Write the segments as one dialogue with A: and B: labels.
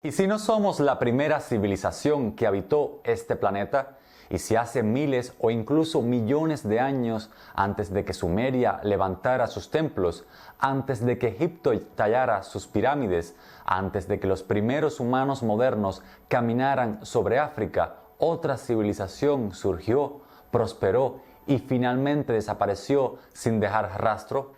A: ¿Y si no somos la primera civilización que habitó este planeta? ¿Y si hace miles o incluso millones de años, antes de que Sumeria levantara sus templos, antes de que Egipto tallara sus pirámides, antes de que los primeros humanos modernos caminaran sobre África, otra civilización surgió, prosperó y finalmente desapareció sin dejar rastro?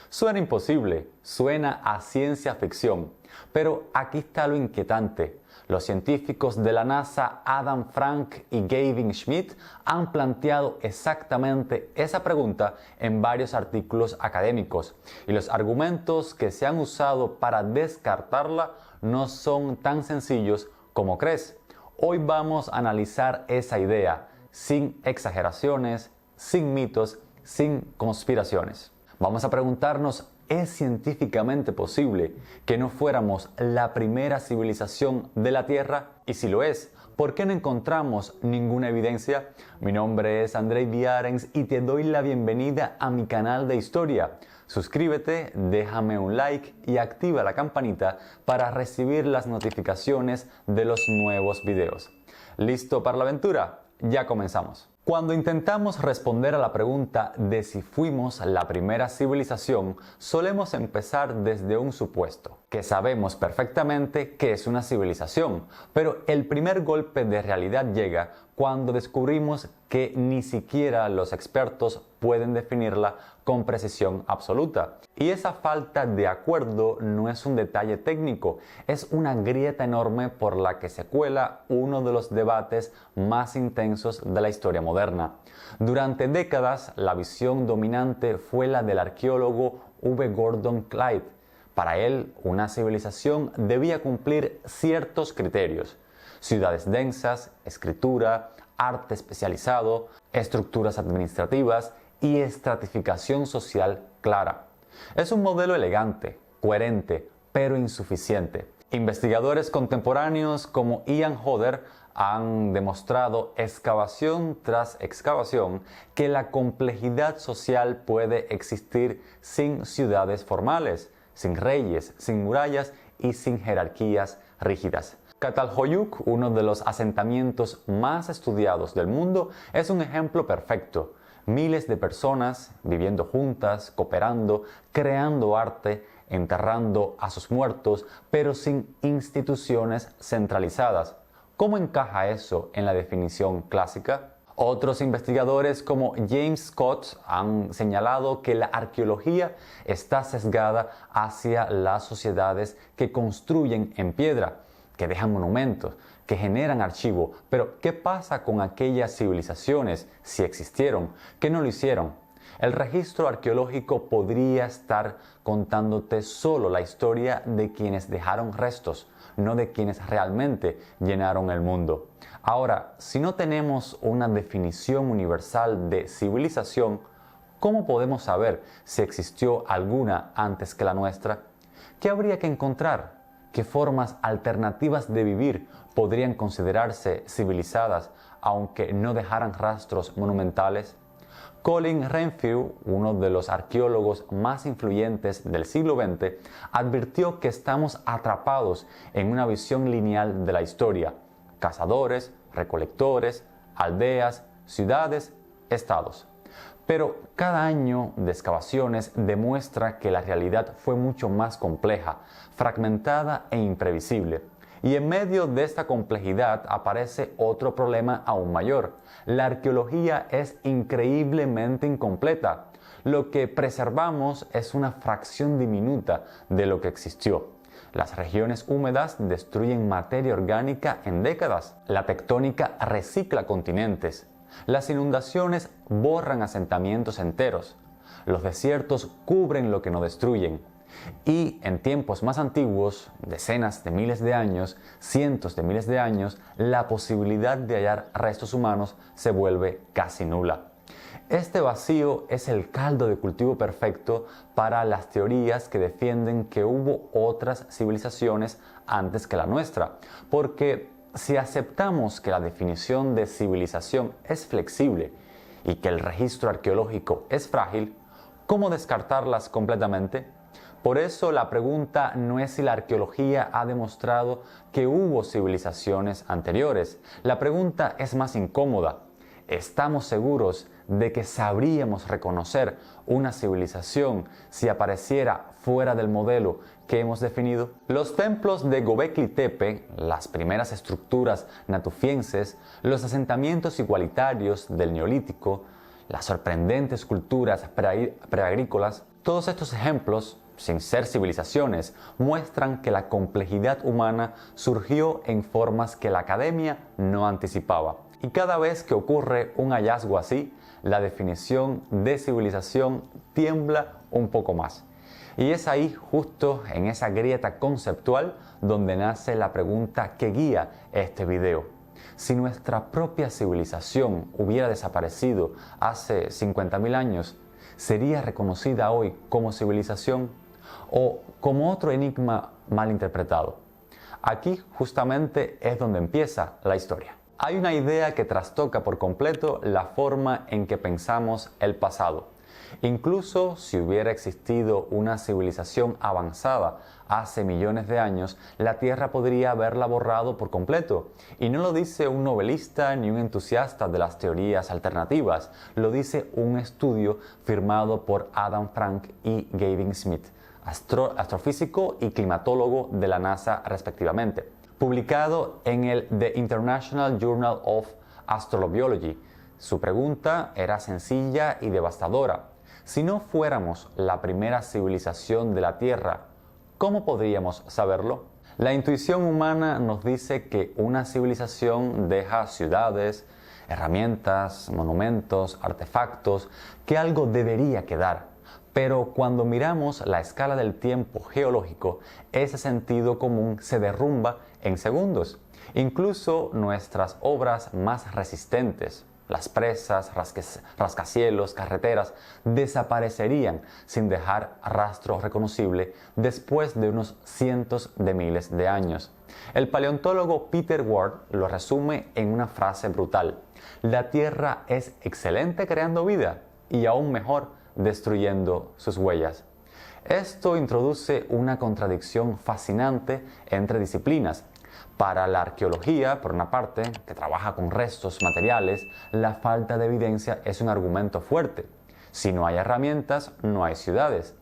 A: Suena imposible, suena a ciencia ficción, pero aquí está lo inquietante. Los científicos de la NASA Adam Frank y Gavin Schmidt han planteado exactamente esa pregunta en varios artículos académicos, y los argumentos que se han usado para descartarla no son tan sencillos como crees. Hoy vamos a analizar esa idea, sin exageraciones, sin mitos, sin conspiraciones. Vamos a preguntarnos, ¿es científicamente posible que no fuéramos la primera civilización de la Tierra? Y si lo es, ¿por qué no encontramos ninguna evidencia? Mi nombre es Andrei Viarens y te doy la bienvenida a mi canal de historia. Suscríbete, déjame un like y activa la campanita para recibir las notificaciones de los nuevos videos. ¿Listo para la aventura? Ya comenzamos. Cuando intentamos responder a la pregunta de si fuimos la primera civilización, solemos empezar desde un supuesto, que sabemos perfectamente que es una civilización, pero el primer golpe de realidad llega cuando descubrimos que ni siquiera los expertos pueden definirla con precisión absoluta. Y esa falta de acuerdo no es un detalle técnico, es una grieta enorme por la que se cuela uno de los debates más intensos de la historia moderna. Durante décadas, la visión dominante fue la del arqueólogo V. Gordon Clyde. Para él, una civilización debía cumplir ciertos criterios: ciudades densas, escritura, arte especializado, estructuras administrativas y estratificación social clara. Es un modelo elegante, coherente, pero insuficiente. Investigadores contemporáneos como Ian Hodder han demostrado excavación tras excavación que la complejidad social puede existir sin ciudades formales, sin reyes, sin murallas y sin jerarquías rígidas. Catalhoyuk, uno de los asentamientos más estudiados del mundo, es un ejemplo perfecto. Miles de personas viviendo juntas, cooperando, creando arte, enterrando a sus muertos, pero sin instituciones centralizadas. ¿Cómo encaja eso en la definición clásica? Otros investigadores como James Scott han señalado que la arqueología está sesgada hacia las sociedades que construyen en piedra, que dejan monumentos, que generan archivo. Pero ¿qué pasa con aquellas civilizaciones, si existieron, que no lo hicieron? El registro arqueológico podría estar contándote solo la historia de quienes dejaron restos, no de quienes realmente llenaron el mundo. Ahora, si no tenemos una definición universal de civilización, ¿cómo podemos saber si existió alguna antes que la nuestra? ¿Qué habría que encontrar? ¿Qué formas alternativas de vivir podrían considerarse civilizadas, aunque no dejaran rastros monumentales? Colin Renfrew, uno de los arqueólogos más influyentes del siglo XX, advirtió que estamos atrapados en una visión lineal de la historia: cazadores, recolectores, aldeas, ciudades, estados. Pero cada año de excavaciones demuestra que la realidad fue mucho más compleja, fragmentada e imprevisible. Y en medio de esta complejidad aparece otro problema aún mayor. La arqueología es increíblemente incompleta. Lo que preservamos es una fracción diminuta de lo que existió. Las regiones húmedas destruyen materia orgánica en décadas. La tectónica recicla continentes. Las inundaciones borran asentamientos enteros. Los desiertos cubren lo que no destruyen. Y en tiempos más antiguos, decenas de miles de años, cientos de miles de años, la posibilidad de hallar restos humanos se vuelve casi nula. Este vacío es el caldo de cultivo perfecto para las teorías que defienden que hubo otras civilizaciones antes que la nuestra, porque si aceptamos que la definición de civilización es flexible y que el registro arqueológico es frágil, ¿cómo descartarlas completamente? Por eso la pregunta no es si la arqueología ha demostrado que hubo civilizaciones anteriores. La pregunta es más incómoda. ¿Estamos seguros de que sabríamos reconocer una civilización si apareciera fuera del modelo que hemos definido? Los templos de Göbekli Tepe, las primeras estructuras natufienses, los asentamientos igualitarios del Neolítico, las sorprendentes culturas preagrícolas, todos estos ejemplos, sin ser civilizaciones, muestran que la complejidad humana surgió en formas que la academia no anticipaba. Y cada vez que ocurre un hallazgo así, la definición de civilización tiembla un poco más. Y es ahí, justo en esa grieta conceptual, donde nace la pregunta que guía este video. Si nuestra propia civilización hubiera desaparecido hace 50.000 años, ¿sería reconocida hoy como civilización o como otro enigma mal interpretado? Aquí justamente es donde empieza la historia. Hay una idea que trastoca por completo la forma en que pensamos el pasado. Incluso si hubiera existido una civilización avanzada hace millones de años, la Tierra podría haberla borrado por completo. Y no lo dice un novelista ni un entusiasta de las teorías alternativas, lo dice un estudio firmado por Adam Frank y Gavin Smith, astrofísico y climatólogo de la NASA respectivamente, publicado en el The International Journal of Astrobiology. Su pregunta era sencilla y devastadora. Si no fuéramos la primera civilización de la Tierra, ¿cómo podríamos saberlo? La intuición humana nos dice que una civilización deja ciudades, herramientas, monumentos, artefactos, que algo debería quedar. Pero cuando miramos la escala del tiempo geológico, ese sentido común se derrumba en segundos. Incluso nuestras obras más resistentes, las presas, rascacielos, carreteras, desaparecerían sin dejar rastro reconocible después de unos cientos de miles de años. El paleontólogo Peter Ward lo resume en una frase brutal: la Tierra es excelente creando vida y aún mejor destruyendo sus huellas. Esto introduce una contradicción fascinante entre disciplinas. Para la arqueología, por una parte, que trabaja con restos materiales, la falta de evidencia es un argumento fuerte. Si no hay herramientas, no hay ciudades.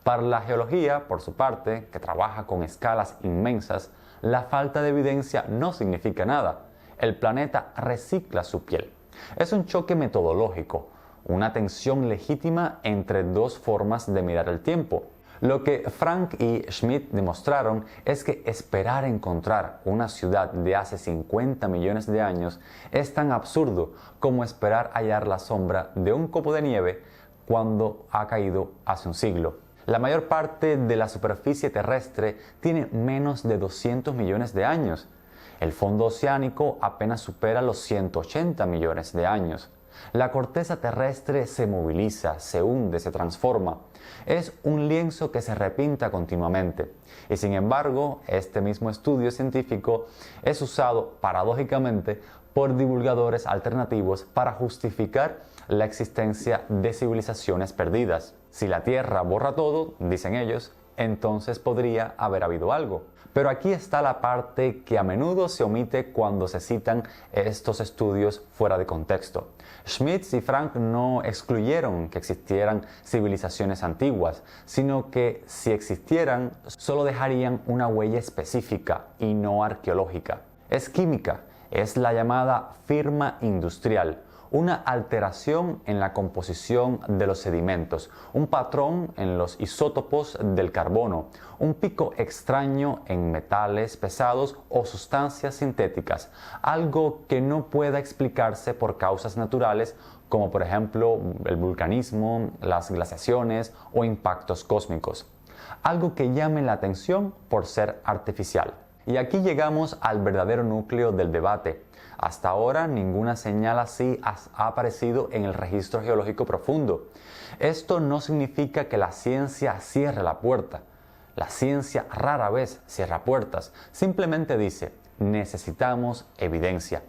A: Para la geología, por su parte, que trabaja con escalas inmensas, la falta de evidencia no significa nada. El planeta recicla su piel. Es un choque metodológico, una tensión legítima entre dos formas de mirar el tiempo. Lo que Frank y Schmidt demostraron es que esperar encontrar una ciudad de hace 50 millones de años es tan absurdo como esperar hallar la sombra de un copo de nieve cuando ha caído hace un siglo. La mayor parte de la superficie terrestre tiene menos de 200 millones de años. El fondo oceánico apenas supera los 180 millones de años. La corteza terrestre se moviliza, se hunde, se transforma. Es un lienzo que se repinta continuamente. Y sin embargo, este mismo estudio científico es usado paradójicamente por divulgadores alternativos para justificar la existencia de civilizaciones perdidas. Si la Tierra borra todo, dicen ellos, entonces podría haber habido algo. Pero aquí está la parte que a menudo se omite cuando se citan estos estudios fuera de contexto. Schmidt y Frank no excluyeron que existieran civilizaciones antiguas, sino que si existieran, solo dejarían una huella específica y no arqueológica. Es química, es la llamada firma industrial, una alteración en la composición de los sedimentos, un patrón en los isótopos del carbono, un pico extraño en metales pesados o sustancias sintéticas, algo que no pueda explicarse por causas naturales como por ejemplo el vulcanismo, las glaciaciones o impactos cósmicos. Algo que llame la atención por ser artificial. Y aquí llegamos al verdadero núcleo del debate. Hasta ahora ninguna señal así ha aparecido en el registro geológico profundo. Esto no significa que la ciencia cierre la puerta. La ciencia rara vez cierra puertas. Simplemente dice, necesitamos evidencia.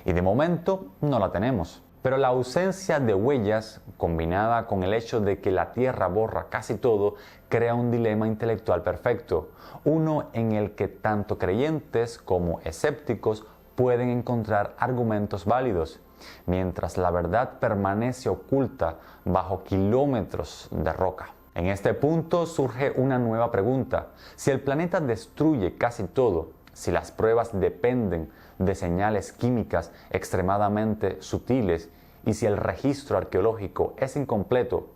A: Y de momento no la tenemos. Pero la ausencia de huellas, combinada con el hecho de que la Tierra borra casi todo, crea un dilema intelectual perfecto, uno en el que tanto creyentes como escépticos pueden encontrar argumentos válidos, mientras la verdad permanece oculta bajo kilómetros de roca. En este punto surge una nueva pregunta. Si el planeta destruye casi todo, si las pruebas dependen de señales químicas extremadamente sutiles y si el registro arqueológico es incompleto,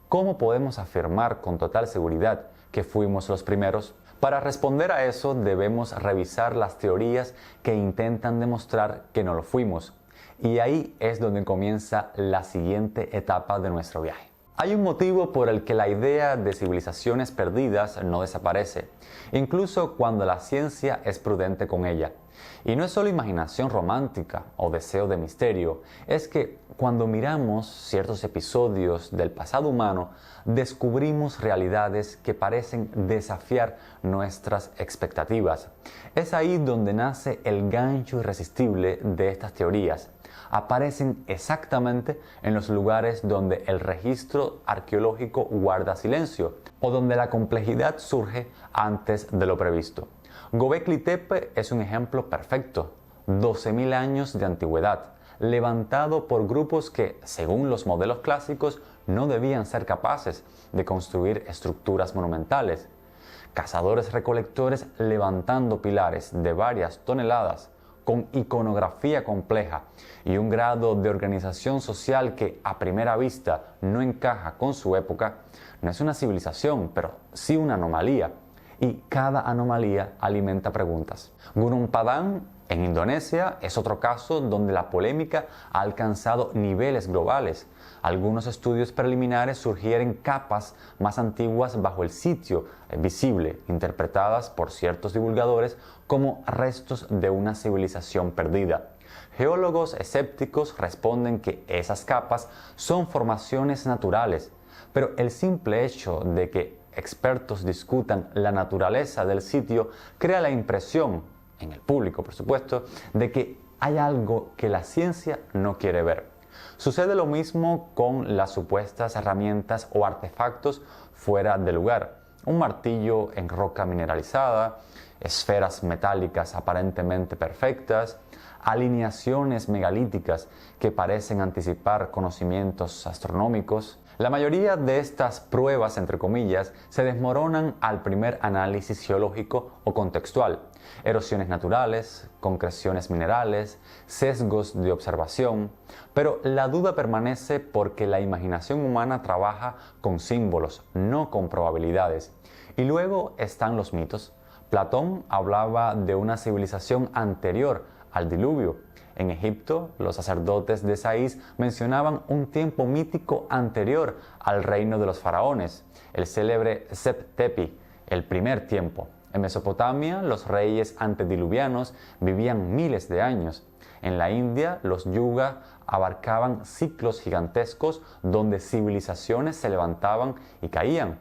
A: ¿cómo podemos afirmar con total seguridad que fuimos los primeros? Para responder a eso debemos revisar las teorías que intentan demostrar que no lo fuimos. Y ahí es donde comienza la siguiente etapa de nuestro viaje. Hay un motivo por el que la idea de civilizaciones perdidas no desaparece, incluso cuando la ciencia es prudente con ella. Y no es solo imaginación romántica o deseo de misterio, es que cuando miramos ciertos episodios del pasado humano, descubrimos realidades que parecen desafiar nuestras expectativas. Es ahí donde nace el gancho irresistible de estas teorías. Aparecen exactamente en los lugares donde el registro arqueológico guarda silencio o donde la complejidad surge antes de lo previsto. Göbekli Tepe es un ejemplo perfecto. 12.000 años de antigüedad, levantado por grupos que, según los modelos clásicos, no debían ser capaces de construir estructuras monumentales. Cazadores-recolectores levantando pilares de varias toneladas, con iconografía compleja y un grado de organización social que a primera vista no encaja con su época, no es una civilización, pero sí una anomalía. Y cada anomalía alimenta preguntas. Gunung Padang, en Indonesia, es otro caso donde la polémica ha alcanzado niveles globales. Algunos estudios preliminares sugieren capas más antiguas bajo el sitio visible, interpretadas por ciertos divulgadores como restos de una civilización perdida. Geólogos escépticos responden que esas capas son formaciones naturales, pero el simple hecho de que expertos discutan la naturaleza del sitio crea la impresión, en el público por supuesto, de que hay algo que la ciencia no quiere ver. Sucede lo mismo con las supuestas herramientas o artefactos fuera de lugar. Un martillo en roca mineralizada, esferas metálicas aparentemente perfectas, alineaciones megalíticas que parecen anticipar conocimientos astronómicos. La mayoría de estas pruebas, entre comillas, se desmoronan al primer análisis geológico o contextual. Erosiones naturales, concreciones minerales, sesgos de observación. Pero la duda permanece porque la imaginación humana trabaja con símbolos, no con probabilidades. Y luego están los mitos. Platón hablaba de una civilización anterior al diluvio. En Egipto, los sacerdotes de Saís mencionaban un tiempo mítico anterior al reino de los faraones, el célebre Sep-Tepi, el primer tiempo. En Mesopotamia, los reyes antediluvianos vivían miles de años. En la India, los yuga abarcaban ciclos gigantescos donde civilizaciones se levantaban y caían.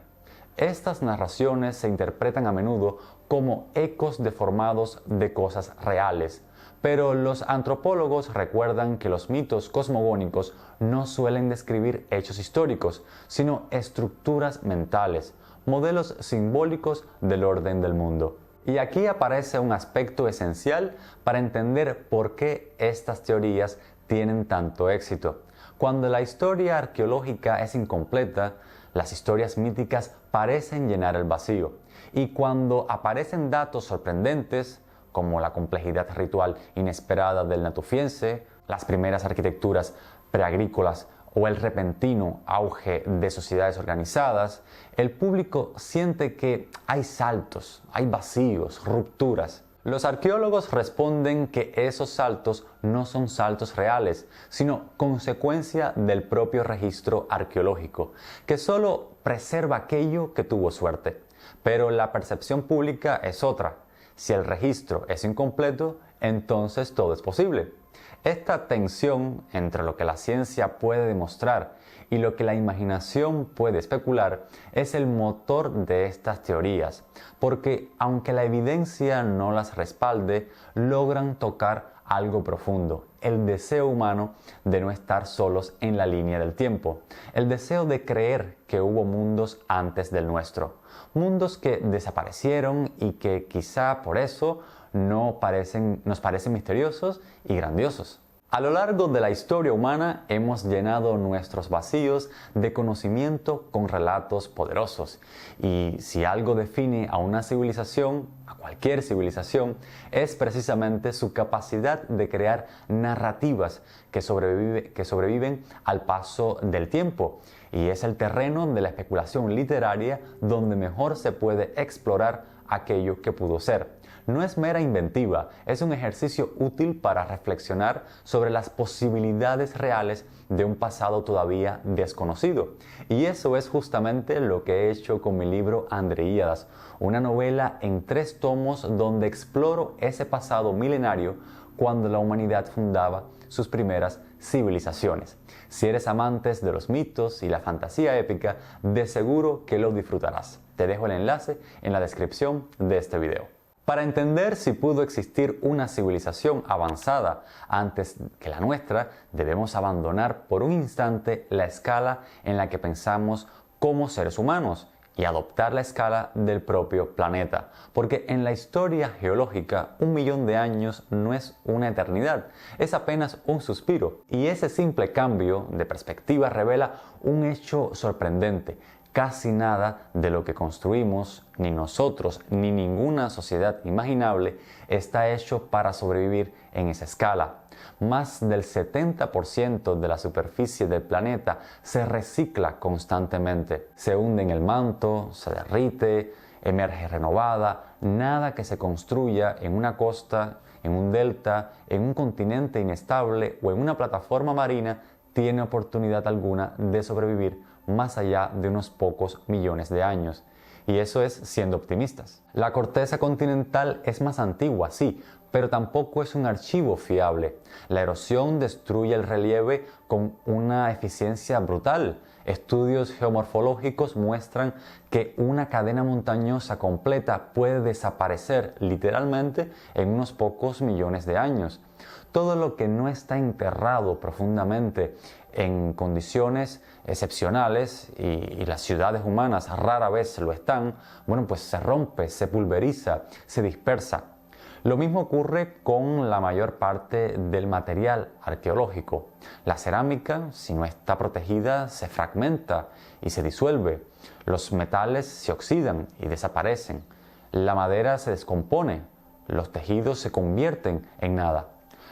A: Estas narraciones se interpretan a menudo como ecos deformados de cosas reales. Pero los antropólogos recuerdan que los mitos cosmogónicos no suelen describir hechos históricos, sino estructuras mentales, modelos simbólicos del orden del mundo. Y aquí aparece un aspecto esencial para entender por qué estas teorías tienen tanto éxito. Cuando la historia arqueológica es incompleta, las historias míticas parecen llenar el vacío. Y cuando aparecen datos sorprendentes, como la complejidad ritual inesperada del natufiense, las primeras arquitecturas preagrícolas o el repentino auge de sociedades organizadas, el público siente que hay saltos, hay vacíos, rupturas. Los arqueólogos responden que esos saltos no son saltos reales, sino consecuencia del propio registro arqueológico, que solo preserva aquello que tuvo suerte. Pero la percepción pública es otra. Si el registro es incompleto, entonces todo es posible. Esta tensión entre lo que la ciencia puede demostrar y lo que la imaginación puede especular es el motor de estas teorías, porque aunque la evidencia no las respalde, logran tocar algo profundo, el deseo humano de no estar solos en la línea del tiempo, el deseo de creer que hubo mundos antes del nuestro, mundos que desaparecieron y que quizá por eso nos parecen misteriosos y grandiosos. A lo largo de la historia humana hemos llenado nuestros vacíos de conocimiento con relatos poderosos. Y si algo define a una civilización, a cualquier civilización, es precisamente su capacidad de crear narrativas que sobreviven al paso del tiempo. Y es el terreno de la especulación literaria donde mejor se puede explorar aquello que pudo ser. No es mera inventiva, es un ejercicio útil para reflexionar sobre las posibilidades reales de un pasado todavía desconocido. Y eso es justamente lo que he hecho con mi libro Andreíadas, una novela en 3 tomos donde exploro ese pasado milenario cuando la humanidad fundaba sus primeras civilizaciones. Si eres amante de los mitos y la fantasía épica, de seguro que lo disfrutarás. Te dejo el enlace en la descripción de este video. Para entender si pudo existir una civilización avanzada antes que la nuestra, debemos abandonar por un instante la escala en la que pensamos como seres humanos y adoptar la escala del propio planeta, porque en la historia geológica 1 millón de años no es una eternidad, es apenas un suspiro, y ese simple cambio de perspectiva revela un hecho sorprendente. Casi nada de lo que construimos, ni nosotros, ni ninguna sociedad imaginable, está hecho para sobrevivir en esa escala. Más del 70% de la superficie del planeta se recicla constantemente. Se hunde en el manto, se derrite, emerge renovada. Nada que se construya en una costa, en un delta, en un continente inestable o en una plataforma marina tiene oportunidad alguna de sobrevivir más allá de unos pocos millones de años. Y eso es siendo optimistas. La corteza continental es más antigua, sí, pero tampoco es un archivo fiable. La erosión destruye el relieve con una eficiencia brutal. Estudios geomorfológicos muestran que una cadena montañosa completa puede desaparecer literalmente en unos pocos millones de años. Todo lo que no está enterrado profundamente en condiciones excepcionales, y las ciudades humanas rara vez lo están, bueno, pues se rompe, se pulveriza, se dispersa. Lo mismo ocurre con la mayor parte del material arqueológico. La cerámica, si no está protegida, se fragmenta y se disuelve. Los metales se oxidan y desaparecen. La madera se descompone. Los tejidos se convierten en nada.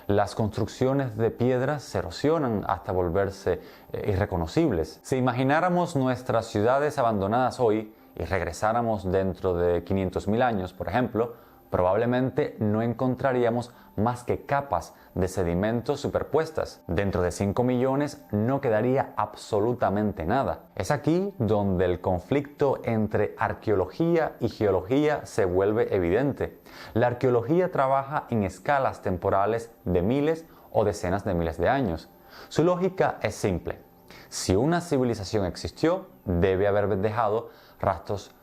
A: Las construcciones de piedra se erosionan hasta volverse irreconocibles. Si imagináramos nuestras ciudades abandonadas hoy y regresáramos dentro de 500.000 años, por ejemplo, probablemente no encontraríamos más que capas de sedimentos superpuestas. Dentro de 5 millones no quedaría absolutamente nada. Es aquí donde el conflicto entre arqueología y geología se vuelve evidente. La arqueología trabaja en escalas temporales de miles o decenas de miles de años. Su lógica es simple. Si una civilización existió, debe haber dejado rastros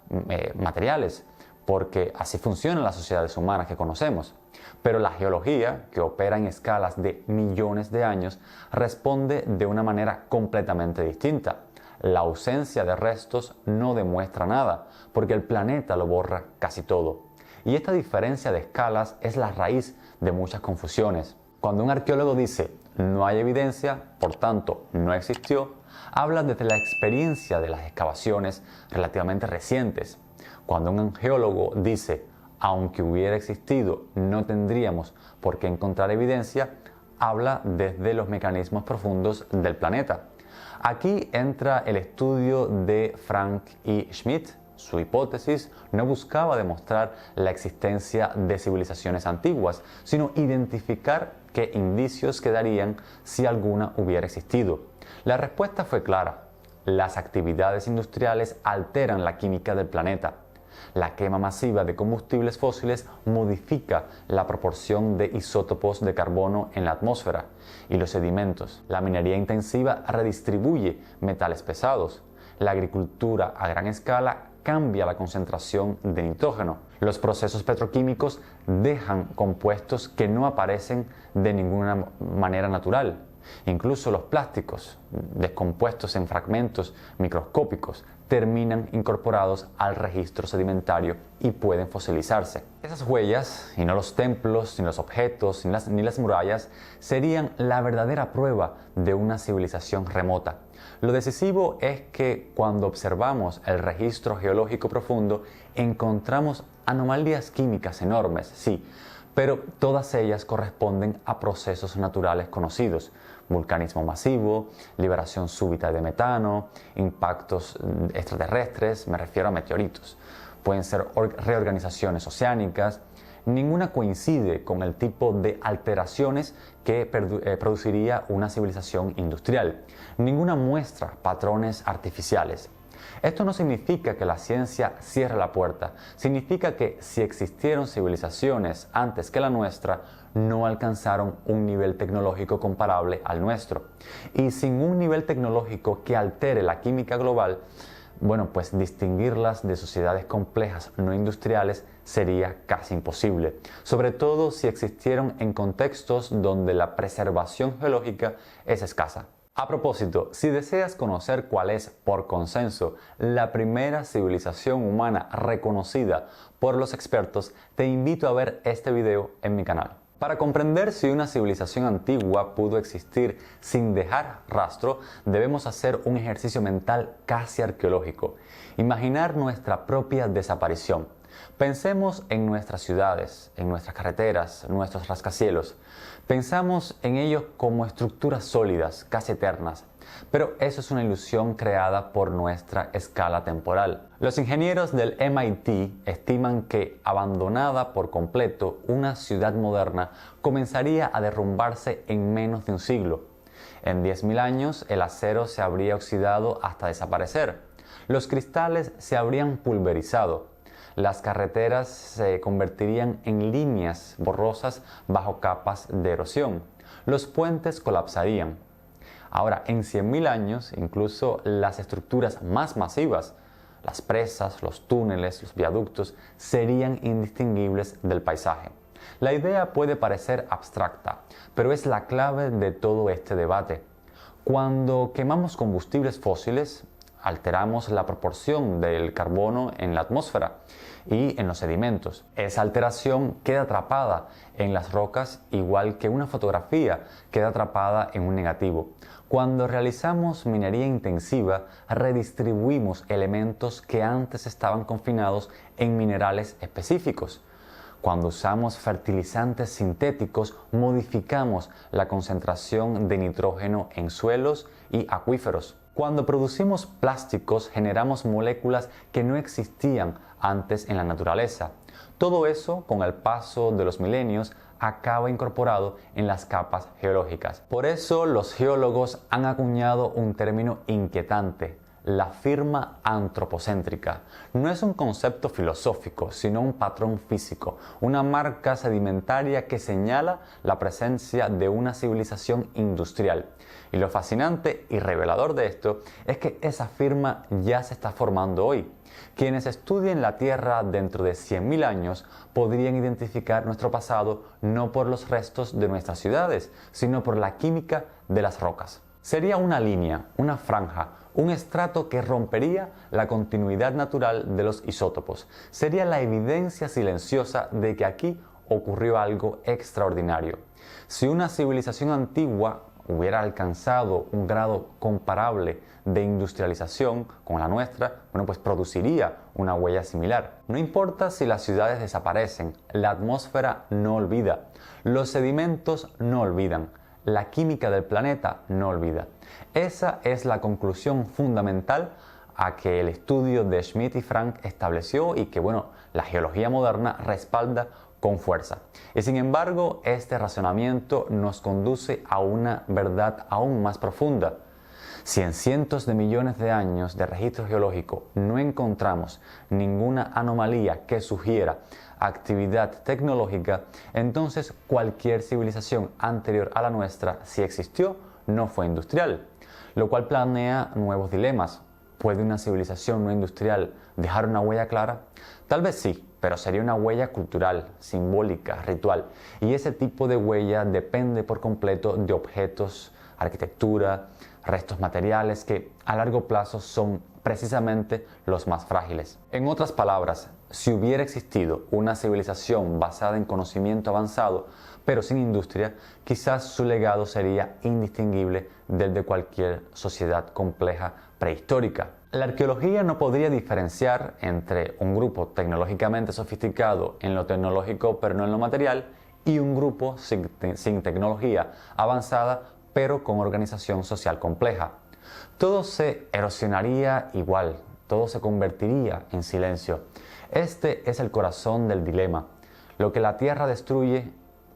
A: materiales, porque así funcionan las sociedades humanas que conocemos. Pero la geología, que opera en escalas de millones de años, responde de una manera completamente distinta. La ausencia de restos no demuestra nada, porque el planeta lo borra casi todo. Y esta diferencia de escalas es la raíz de muchas confusiones. Cuando un arqueólogo dice no hay evidencia, por tanto no existió, habla desde la experiencia de las excavaciones relativamente recientes. Cuando un geólogo dice aunque hubiera existido no tendríamos por qué encontrar evidencia, habla desde los mecanismos profundos del planeta. Aquí entra el estudio de Frank y Schmidt. Su hipótesis no buscaba demostrar la existencia de civilizaciones antiguas, sino identificar qué indicios quedarían si alguna hubiera existido. La respuesta fue clara. Las actividades industriales alteran la química del planeta. La quema masiva de combustibles fósiles modifica la proporción de isótopos de carbono en la atmósfera y los sedimentos. La minería intensiva redistribuye metales pesados. La agricultura a gran escala cambia la concentración de nitrógeno. Los procesos petroquímicos dejan compuestos que no aparecen de ninguna manera natural. Incluso los plásticos, descompuestos en fragmentos microscópicos, terminan incorporados al registro sedimentario y pueden fosilizarse. Esas huellas, y no los templos, ni los objetos, ni las murallas, serían la verdadera prueba de una civilización remota. Lo decisivo es que cuando observamos el registro geológico profundo, encontramos anomalías químicas enormes, sí, pero todas ellas corresponden a procesos naturales conocidos: vulcanismo masivo, liberación súbita de metano, impactos extraterrestres, me refiero a meteoritos. Pueden ser reorganizaciones oceánicas. Ninguna coincide con el tipo de alteraciones que produciría una civilización industrial. Ninguna muestra patrones artificiales. Esto no significa que la ciencia cierre la puerta, significa que si existieron civilizaciones antes que la nuestra, no alcanzaron un nivel tecnológico comparable al nuestro. Y sin un nivel tecnológico que altere la química global, bueno, pues distinguirlas de sociedades complejas no industriales sería casi imposible, sobre todo si existieron en contextos donde la preservación geológica es escasa. A propósito, si deseas conocer cuál es, por consenso, la primera civilización humana reconocida por los expertos, te invito a ver este video en mi canal. Para comprender si una civilización antigua pudo existir sin dejar rastro, debemos hacer un ejercicio mental casi arqueológico. Imaginar nuestra propia desaparición. Pensemos en nuestras ciudades, en nuestras carreteras, nuestros rascacielos. Pensamos en ellos como estructuras sólidas, casi eternas. Pero eso es una ilusión creada por nuestra escala temporal. Los ingenieros del MIT estiman que, abandonada por completo, una ciudad moderna comenzaría a derrumbarse en menos de un siglo. En 10.000 años, el acero se habría oxidado hasta desaparecer. Los cristales se habrían pulverizado. Las carreteras se convertirían en líneas borrosas bajo capas de erosión. Los puentes colapsarían. Ahora, en 100.000 años, incluso las estructuras más masivas, las presas, los túneles, los viaductos, serían indistinguibles del paisaje. La idea puede parecer abstracta, pero es la clave de todo este debate. Cuando quemamos combustibles fósiles, alteramos la proporción del carbono en la atmósfera y en los sedimentos. Esa alteración queda atrapada en las rocas, igual que una fotografía queda atrapada en un negativo. Cuando realizamos minería intensiva, redistribuimos elementos que antes estaban confinados en minerales específicos. Cuando usamos fertilizantes sintéticos, modificamos la concentración de nitrógeno en suelos y acuíferos. Cuando producimos plásticos, generamos moléculas que no existían antes en la naturaleza. Todo eso, con el paso de los milenios, acaba incorporado en las capas geológicas. Por eso los geólogos han acuñado un término inquietante: la firma antropocéntrica. No es un concepto filosófico, sino un patrón físico, una marca sedimentaria que señala la presencia de una civilización industrial. Y lo fascinante y revelador de esto es que esa firma ya se está formando hoy. Quienes estudien la Tierra dentro de 100.000 años podrían identificar nuestro pasado no por los restos de nuestras ciudades, sino por la química de las rocas. Sería una línea, una franja, un estrato que rompería la continuidad natural de los isótopos. Sería la evidencia silenciosa de que aquí ocurrió algo extraordinario. Si una civilización antigua hubiera alcanzado un grado comparable de industrialización con la nuestra, bueno, pues produciría una huella similar. No importa si las ciudades desaparecen, la atmósfera no olvida, los sedimentos no olvidan, la química del planeta no olvida. Esa es la conclusión fundamental a que el estudio de Schmidt y Frank estableció y que, bueno, la geología moderna respalda con fuerza. Y sin embargo, este razonamiento nos conduce a una verdad aún más profunda. Si en cientos de millones de años de registro geológico no encontramos ninguna anomalía que sugiera actividad tecnológica, entonces cualquier civilización anterior a la nuestra, si existió, no fue industrial, lo cual plantea nuevos dilemas. ¿Puede una civilización no industrial dejar una huella clara? Tal vez sí, pero sería una huella cultural, simbólica, ritual. Y ese tipo de huella depende por completo de objetos, arquitectura, restos materiales que a largo plazo son precisamente los más frágiles. En otras palabras, si hubiera existido una civilización basada en conocimiento avanzado, pero sin industria, quizás su legado sería indistinguible del de cualquier sociedad compleja prehistórica. La arqueología no podría diferenciar entre un grupo tecnológicamente sofisticado en lo tecnológico pero no en lo material y un grupo sin tecnología avanzada pero con organización social compleja. Todo se erosionaría igual, todo se convertiría en silencio. Este es el corazón del dilema. Lo que la Tierra destruye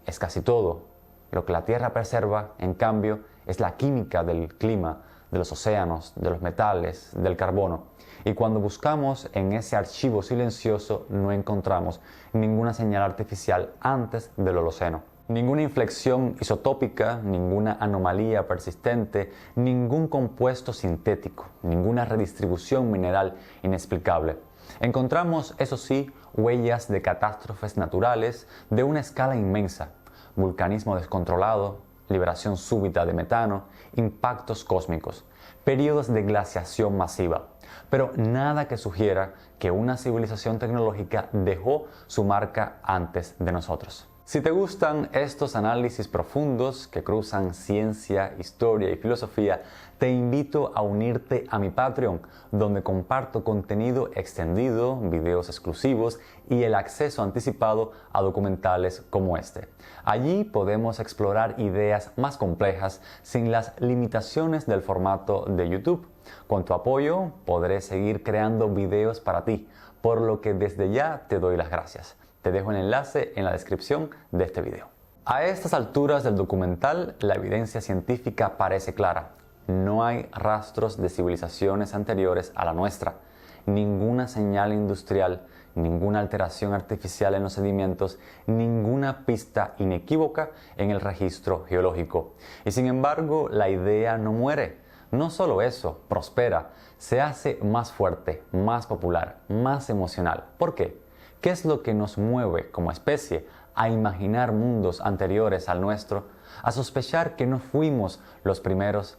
A: es casi todo. Lo que la Tierra preserva, en cambio, es la química del clima, de los océanos, de los metales, del carbono. Y cuando buscamos en ese archivo silencioso no encontramos ninguna señal artificial antes del Holoceno. Ninguna inflexión isotópica, ninguna anomalía persistente, ningún compuesto sintético, ninguna redistribución mineral inexplicable. Encontramos, eso sí, huellas de catástrofes naturales de una escala inmensa, vulcanismo descontrolado, liberación súbita de metano, impactos cósmicos, periodos de glaciación masiva, pero nada que sugiera que una civilización tecnológica dejó su marca antes de nosotros. Si te gustan estos análisis profundos que cruzan ciencia, historia y filosofía, te invito a unirte a mi Patreon, donde comparto contenido extendido, videos exclusivos y el acceso anticipado a documentales como este. Allí podemos explorar ideas más complejas sin las limitaciones del formato de YouTube. Con tu apoyo podré seguir creando videos para ti, por lo que desde ya te doy las gracias. Te dejo el enlace en la descripción de este video. A estas alturas del documental, la evidencia científica parece clara. No hay rastros de civilizaciones anteriores a la nuestra, ninguna señal industrial, ninguna alteración artificial en los sedimentos, ninguna pista inequívoca en el registro geológico. Y sin embargo, la idea no muere. No solo eso, prospera, se hace más fuerte, más popular, más emocional. ¿Por qué? ¿Qué es lo que nos mueve como especie a imaginar mundos anteriores al nuestro, a sospechar que no fuimos los primeros,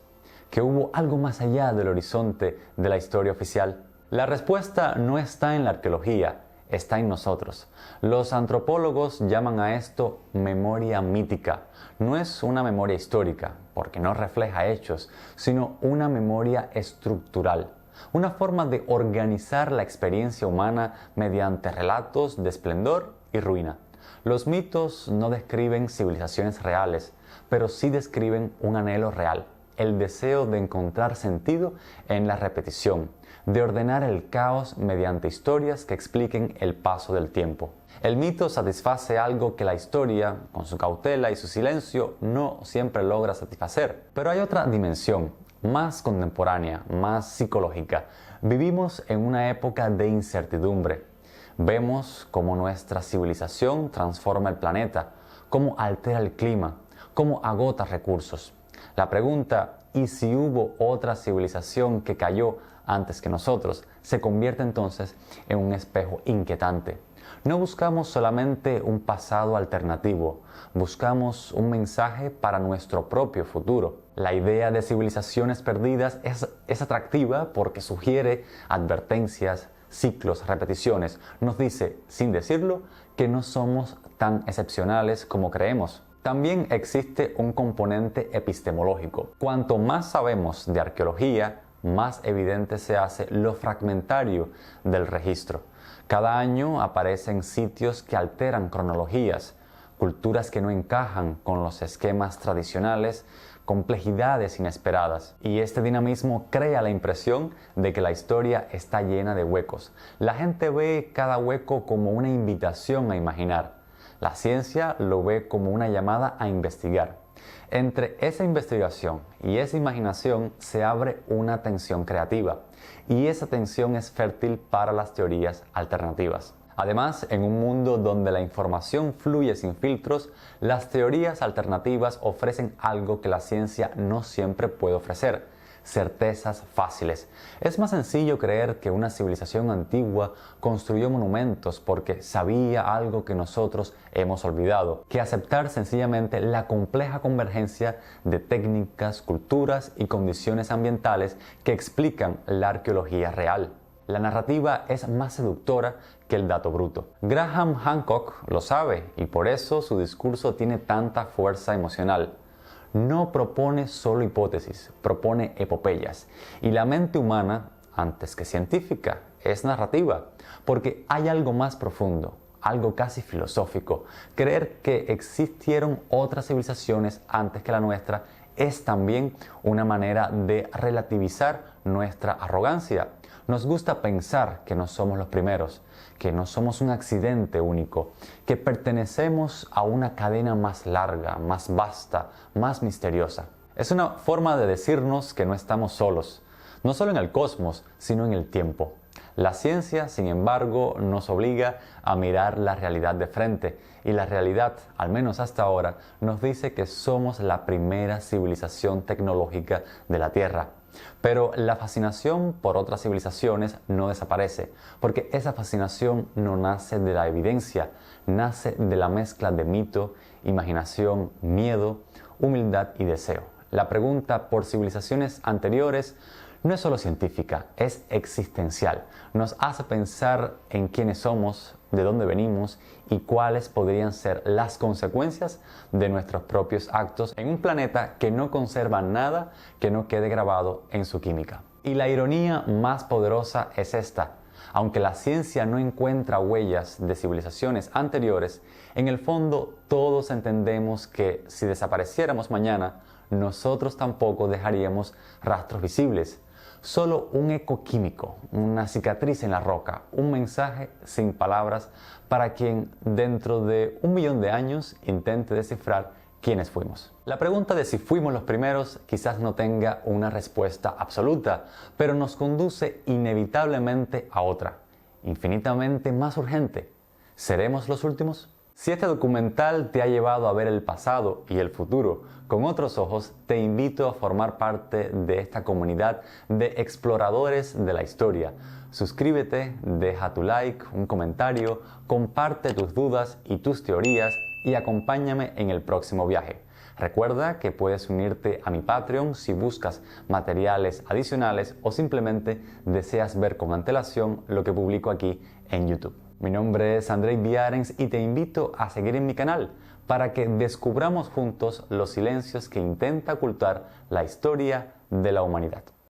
A: que hubo algo más allá del horizonte de la historia oficial? La respuesta no está en la arqueología, está en nosotros. Los antropólogos llaman a esto memoria mítica. No es una memoria histórica, porque no refleja hechos, sino una memoria estructural. Una forma de organizar la experiencia humana mediante relatos de esplendor y ruina. Los mitos no describen civilizaciones reales, pero sí describen un anhelo real, el deseo de encontrar sentido en la repetición, de ordenar el caos mediante historias que expliquen el paso del tiempo. El mito satisface algo que la historia, con su cautela y su silencio, no siempre logra satisfacer. Pero hay otra dimensión, más contemporánea, más psicológica. Vivimos en una época de incertidumbre. Vemos cómo nuestra civilización transforma el planeta, cómo altera el clima, cómo agota recursos. La pregunta, ¿y si hubo otra civilización que cayó antes que nosotros?, se convierte entonces en un espejo inquietante. No buscamos solamente un pasado alternativo, buscamos un mensaje para nuestro propio futuro. La idea de civilizaciones perdidas es atractiva porque sugiere advertencias, ciclos, repeticiones. Nos dice, sin decirlo, que no somos tan excepcionales como creemos. También existe un componente epistemológico. Cuanto más sabemos de arqueología, más evidente se hace lo fragmentario del registro. Cada año aparecen sitios que alteran cronologías, culturas que no encajan con los esquemas tradicionales, complejidades inesperadas. Y este dinamismo crea la impresión de que la historia está llena de huecos. La gente ve cada hueco como una invitación a imaginar. La ciencia lo ve como una llamada a investigar. Entre esa investigación y esa imaginación se abre una tensión creativa, y esa tensión es fértil para las teorías alternativas. Además, en un mundo donde la información fluye sin filtros, las teorías alternativas ofrecen algo que la ciencia no siempre puede ofrecer: certezas fáciles. Es más sencillo creer que una civilización antigua construyó monumentos porque sabía algo que nosotros hemos olvidado, que aceptar sencillamente la compleja convergencia de técnicas, culturas y condiciones ambientales que explican la arqueología real. La narrativa es más seductora que el dato bruto. Graham Hancock lo sabe y por eso su discurso tiene tanta fuerza emocional. No propone solo hipótesis, propone epopeyas. Y la mente humana, antes que científica, es narrativa, porque hay algo más profundo, algo casi filosófico. Creer que existieron otras civilizaciones antes que la nuestra es también una manera de relativizar nuestra arrogancia. Nos gusta pensar que no somos los primeros, que no somos un accidente único, que pertenecemos a una cadena más larga, más vasta, más misteriosa. Es una forma de decirnos que no estamos solos, no solo en el cosmos, sino en el tiempo. La ciencia, sin embargo, nos obliga a mirar la realidad de frente y la realidad, al menos hasta ahora, nos dice que somos la primera civilización tecnológica de la Tierra. Pero la fascinación por otras civilizaciones no desaparece, porque esa fascinación no nace de la evidencia, nace de la mezcla de mito, imaginación, miedo, humildad y deseo. La pregunta por civilizaciones anteriores no es solo científica, es existencial. Nos hace pensar en quiénes somos, de dónde venimos y cuáles podrían ser las consecuencias de nuestros propios actos en un planeta que no conserva nada que no quede grabado en su química. Y la ironía más poderosa es esta. Aunque la ciencia no encuentra huellas de civilizaciones anteriores, en el fondo todos entendemos que si desapareciéramos mañana, nosotros tampoco dejaríamos rastros visibles. Solo un eco químico, una cicatriz en la roca, un mensaje sin palabras para quien dentro de 1 millón de años intente descifrar quiénes fuimos. La pregunta de si fuimos los primeros quizás no tenga una respuesta absoluta, pero nos conduce inevitablemente a otra, infinitamente más urgente. ¿Seremos los últimos? Si este documental te ha llevado a ver el pasado y el futuro con otros ojos, te invito a formar parte de esta comunidad de exploradores de la historia. Suscríbete, deja tu like, un comentario, comparte tus dudas y tus teorías y acompáñame en el próximo viaje. Recuerda que puedes unirte a mi Patreon si buscas materiales adicionales o simplemente deseas ver con antelación lo que publico aquí en YouTube. Mi nombre es Andrei Viarens y te invito a seguir en mi canal para que descubramos juntos los silencios que intenta ocultar la historia de la humanidad.